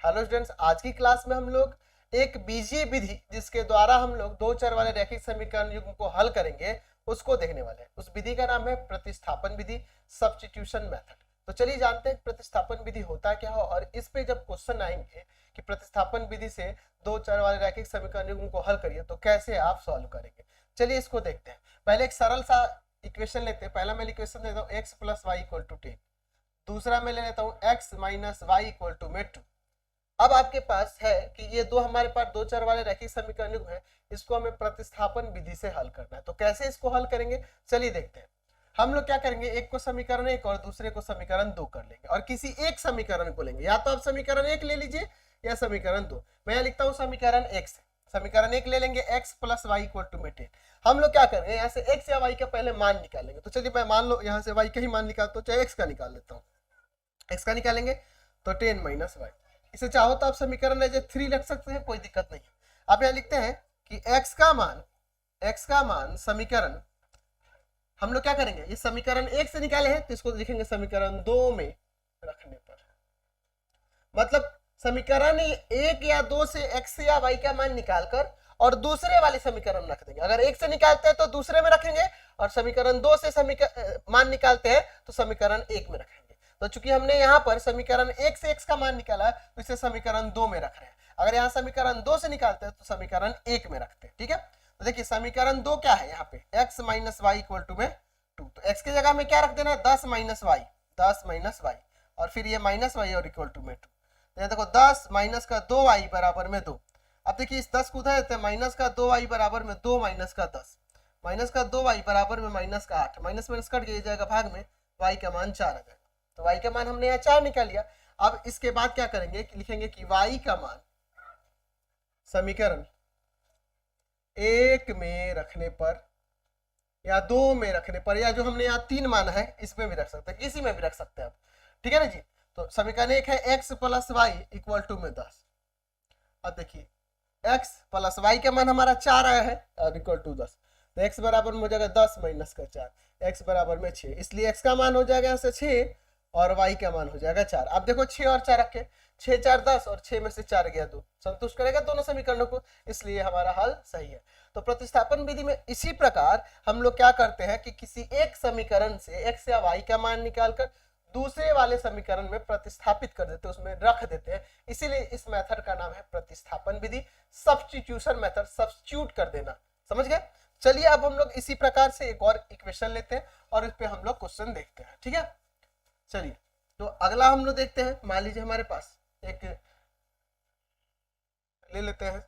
Hello students, आज की class में हम लोग एक बीजीय विधि जिसके द्वारा हम लोग दो चर वाले रैखिक समीकरण युग्म को हल करेंगे उसको देखने वाले हैं। उस विधि का नाम है प्रतिस्थापन विधि, सब्स्टिट्यूशन मेथड। तो चलिए जानते हैं प्रतिस्थापन विधि होता क्या हो और इस पे जब क्वेश्चन आएंगे कि प्रतिस्थापन विधि से दो चर वाले रैखिक समीकरण युग्म को हल करिए तो कैसे आप सॉल्व करेंगे। चलिए इसको देखते हैं। पहले एक सरल सा इक्वेशन लेते हैं। पहला मैं इक्वेशन देता हूँ X plus Y equal to 10। दूसरा मैं ले लेता हूँ X minus Y equal to में 2। अब आपके पास है कि ये दो हमारे पास दो चर वाले रैखिक समीकरण युग्म है, इसको हमें प्रतिस्थापन विधि से हल करना है। तो कैसे इसको हल करेंगे चलिए देखते हैं। हम लोग क्या करेंगे, एक को समीकरण एक और दूसरे को समीकरण दो कर लेंगे और किसी एक समीकरण को लेंगे। या तो आप समीकरण एक ले लीजिए या समीकरण दो। मैं यहाँ लिखता हूँ समीकरण एक से। समीकरण एक ले लेंगे X plus Y equal to में 10। हम लोग क्या करेंगे, यहाँ से एक्स या वाई का पहले मान निकालेंगे। तो चलिए मैं मान लो यहाँ से वाई का ही मान निकालता हूँ, चाहे एक्स का निकाल लेता हूँ। एक्स का निकालेंगे तो 10 माइनस वाई। इसे चाहो तो आप समीकरण एज 3 रख सकते हैं, कोई दिक्कत नहीं। आप यहाँ लिखते हैं कि x का मान समीकरण हम लोग क्या करेंगे, ये समीकरण एक से निकाले हैं तो इसको लिखेंगे समीकरण दो में रखने पर। मतलब समीकरण एक या दो से x या y का मान निकालकर और दूसरे वाले समीकरण रख देंगे। अगर एक से निकालते हैं तो दूसरे में रखेंगे और समीकरण दो से मान निकालते हैं तो समीकरण एक में रखेंगे। तो चूंकि हमने यहाँ पर समीकरण एक से x का मान निकाला है तो इसे समीकरण दो में रख रहे हैं। अगर यहाँ समीकरण दो से निकालते हैं तो समीकरण एक में रखते हैं। ठीक है, तो देखिए समीकरण दो क्या है, यहाँ पे x minus Y equal to में 2। तो x की जगह में क्या रख देना, 10 माइनस वाई और फिर ये माइनस वाई और इक्वल टू में 2। तो देखो 10 माइनस का 2y बराबर में 2। अब देखिए इस 10 को उधर देते हैं, माइनस का 2y बराबर में 2 माइनस का 10, माइनस का 2y बराबर में माइनस का 8। माइनस माइनस कट गया जाएगा भाग में, y का मान 4 आ जाएगा। तो y का मान हमने यहाँ 4 निकाल लिया। अब इसके बाद क्या करेंगे, लिखेंगे कि y का मान समीकरण एक में रखने पर या दो में रखने पर या जो हमने यहाँ 3 माना है इसमें भी रख सकते हैं, किसी में भी रख सकते हैं आप। ठीक है ना जी। तो समीकरण एक है x plus Y equal to में 10। अब देखिए x प्लस वाई का मान हमारा 4 आया है और इक्वल टू 10। तो x बराबर में हो जाएगा 10 माइनस का 4, x बराबर में 6। इसलिए x का मान हो जाएगा यहाँ से 6 और y का मान हो जाएगा 4। अब देखो 6 और 4 रखे, 6 4 10 और 6 में से 4 गया 2, संतुष्ट करेगा दोनों समीकरणों को, इसलिए हमारा हल सही है। तो प्रतिस्थापन विधि में इसी प्रकार हम लोग क्या करते हैं कि किसी एक समीकरण से x या y का मान निकालकर दूसरे वाले समीकरण में प्रतिस्थापित कर देते हैं, उसमें रख देते हैं। इसीलिए इस मेथड का नाम है प्रतिस्थापन विधि, सब्स्टिट्यूशन मेथड, सब्स्टिट्यूट कर देना। समझ गए। चलिए अब हम लोग इसी प्रकार से एक और इक्वेशन लेते हैं और इस पे हम लोग क्वेश्चन देखते हैं। ठीक है, चलिए तो अगला हम लोग देखते हैं। मान लीजिए हमारे पास एक ले लेते हैं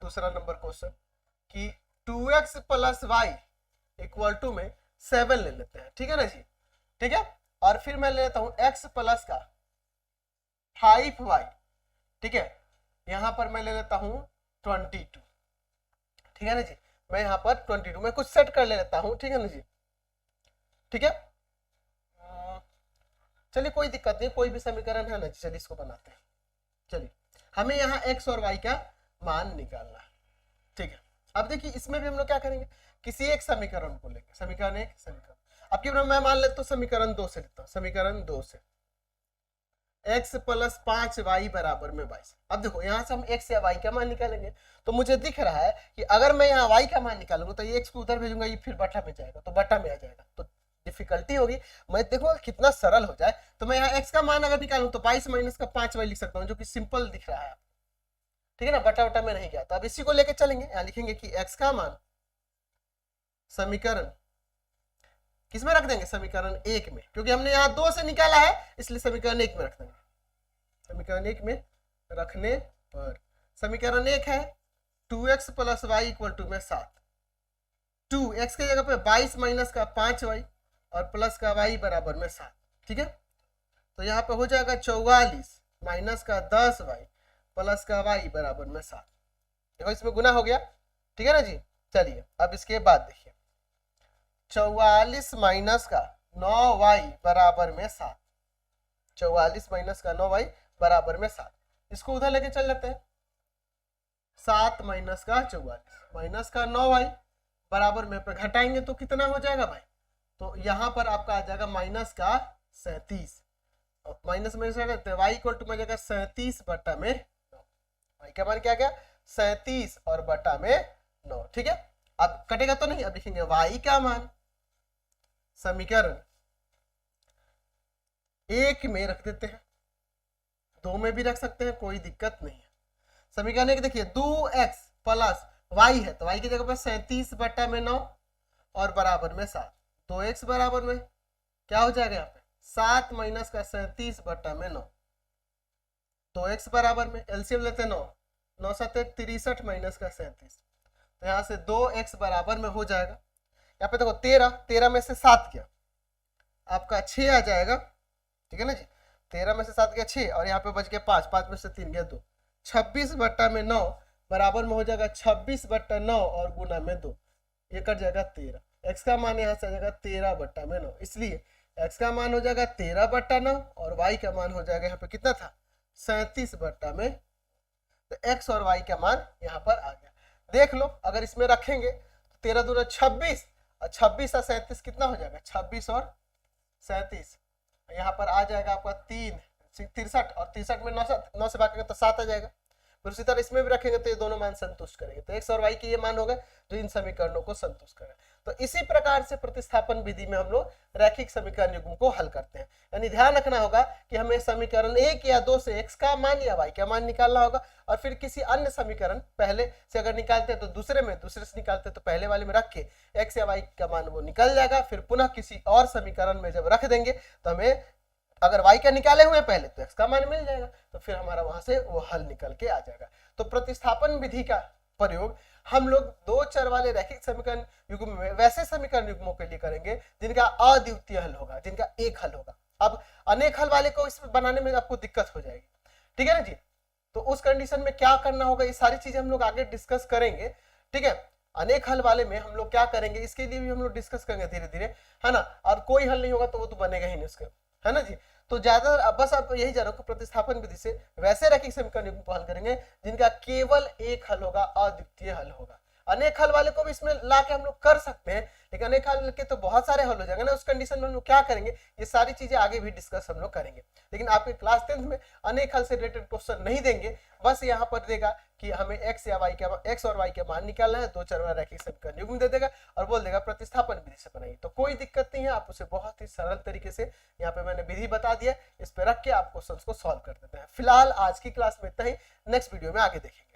दूसरा नंबर क्वेश्चन कि 2x plus Y equal to में 7 ले लेते हैं। ठीक है ना जी। ठीक है, और फिर मैं ले लेता हूं x प्लस का 5y। ठीक है, यहां पर मैं ले लेता हूं 22। ठीक है ना जी, मैं यहां पर 22 में कुछ सेट कर ले लेता हूं। ठीक है ना जी। ठीक है, चलिए कोई दिक्कत नहीं, कोई भी समीकरण है ना, चलिए इसको बनाते हैं। चलिए हमें यहाँ x और y का मान निकालना है। ठीक है, अब देखिए इसमें भी हम लोग क्या करेंगे, किसी एक समीकरण को लेंगे, समीकरण एक समीकरण। अब क्यों मैं मान लेता हूँ समीकरण दो से लेता हूँ, समीकरण दो से x प्लस 5y बराबर में 22। अब देखो यहाँ से हम x या y का मान निकालेंगे तो मुझे दिख रहा है कि अगर मैं यहाँ y का मान निकालूंगा तो ये x को उधर भेजूंगा, ये फिर बटा में जाएगा तो बटा में आ जाएगा, तो डिफिकल्टी होगी। मैं देखो कितना सरल हो जाए। तो मैं यहाँ x का मान अगर निकालूं तो 22 माइनस का 5y लिख सकता हूँ, जो कि सिंपल दिख रहा है। ठीक है ना, बटा वटा में नहीं गया। तो अब इसी को लेके चलेंगे, यहाँ लिखेंगे कि x का मान समीकरण किसमें रख देंगे, समीकरण एक में, क्योंकि हमने यहाँ दो से निकाला है इसलिए समीकरण एक में रख देंगे। समीकरण एक में रखने पर समीकरण एक है 2x plus Y equal to में 7। 2x की जगह पे 22 माइनस का 5y और प्लस का y बराबर में 7। ठीक है, तो यहाँ पे हो जाएगा 44 माइनस का 10y प्लस का y बराबर में 7। देखो इसमें गुना हो गया। ठीक है ना जी। चलिए अब इसके बाद देखिए 44 माइनस का 9y बराबर में 7। 44 माइनस का 9y बराबर में 7, इसको उधर लेके चल जाते हैं। 7 माइनस का 44 माइनस का 9y बराबर में पे घटाएंगे तो कितना हो जाएगा भाई, तो यहाँ पर आपका आ जाएगा माइनस का 37 माइनस माइनस क्या वाई इक्वल टू में जाएगा 37/9। वाई का मान क्या गया 37 और बटा में 9। ठीक है, अब कटेगा तो नहीं, अब लिखेंगे वाई का मान समीकरण 1 में रख देते हैं, 2 में भी रख सकते हैं, कोई दिक्कत नहीं है। समीकरण एक देखिए 2x प्लस वाई है तो वाई की जगह पर 37/9 और बराबर में 7। 2x बराबर में क्या हो जाएगा यहाँ पे 7 माइनस का 37/9। 2x बराबर में एलसीएम लेते 9, 9 7 63 माइनस का 37, तो यहाँ से 2x बराबर में हो जाएगा, यहाँ पे देखो 13, 13 में से 7 गया आपका 6 आ जाएगा। ठीक है ना जी, 13 में से 7 गया 6 और यहाँ पे बच गया 5, 5 में से 3 गया 2, 26/9 बराबर में हो जाएगा 26/9 और गुना में 2, ये कट जाएगा 13। x का मान यहाँ से आ जाएगा 13/9, इसलिए x का मान हो जाएगा 13/9 और y का मान हो जाएगा यहाँ पे कितना था 37/9। तो x और y का मान यहाँ पर आ गया। देख लो अगर इसमें रखेंगे तो 13 दूना 26 और 26 और 37 कितना हो जाएगा 26 और 37, यहाँ पर आ जाएगा आपका 3 63 और 63 में 9 से भागेंगे तो 7 आ जाएगा। फिर उसी तरह इसमें भी रखेंगे तो ये दोनों मान संतुष्ट करेंगे, तो x और y के ये मान होगा जो इन समीकरणों को संतुष्ट करें। तो इसी प्रकार से प्रतिस्थापन विधि में हम लोग रैखिक समीकरण युग्म को हल करते हैं। यानी ध्यान रखना होगा कि हमें समीकरण 1 या 2 से x का मान या y का मान निकालना होगा और फिर किसी अन्य समीकरण पहले से अगर निकालते हैं तो दूसरे से निकालते हैं तो पहले वाले में रख के x या y का मान वो निकल जाएगा। फिर पुनः किसी और समीकरण में जब रख देंगे तो हमें अगर y का निकाले हुए पहले तो x का मान मिल जाएगा, तो फिर हमारा वहां से वो हल निकल के आ जाएगा। तो प्रतिस्थापन विधि का प्रयोग हम लोग 2 चर वाले रैखिक समीकरण युग्म में वैसे समीकरण युग्मों के लिए करेंगे जिनका अद्वितीय हल होगा, जिनका एक हल होगा। अब अनेक हल वाले को इसमें बनाने में आपको दिक्कत हो जाएगी। ठीक है ना जी, तो उस कंडीशन में क्या करना होगा ये सारी चीजें हम लोग आगे डिस्कस करेंगे। ठीक है, अनेक हल वाले में हम लोग क्या करेंगे इसके लिए भी हम लोग डिस्कस करेंगे धीरे धीरे, है ना। और कोई हल नहीं होगा तो वो तो बनेगा ही नहीं उसके, है ना जी। तो ज्यादा बस आप यही जानो कि प्रतिस्थापन विधि से वैसे रैखिक समीकरण युग्म को हल करेंगे जिनका केवल एक हल होगा, अद्वितीय हल होगा। अनेक हल वाले को भी इसमें ला के हम लोग कर सकते हैं, लेकिन अनेक हल के तो बहुत सारे हल हो जाएंगे ना। उस कंडीशन में हम लोग क्या करेंगे ये सारी चीजें आगे भी डिस्कस हम लोग करेंगे। लेकिन आपके क्लास 10th में अनेक हल से रिलेटेड क्वेश्चन नहीं देंगे, बस यहाँ पर देगा कि हमें x और y का मान निकालना है, 2 चर वाला रैखिक समीकरण युग्म दे देगा और बोल देगा प्रतिस्थापन विधि से बनाइए। तो कोई दिक्कत नहीं है, आप उसे बहुत ही सरल तरीके से यहाँ पे मैंने विधि बता दिया, इस पे रख के आप क्वेश्चंस को सॉल्व कर देते हैं। फिलहाल आज की क्लास में इतना ही, नेक्स्ट वीडियो में आगे देखेंगे।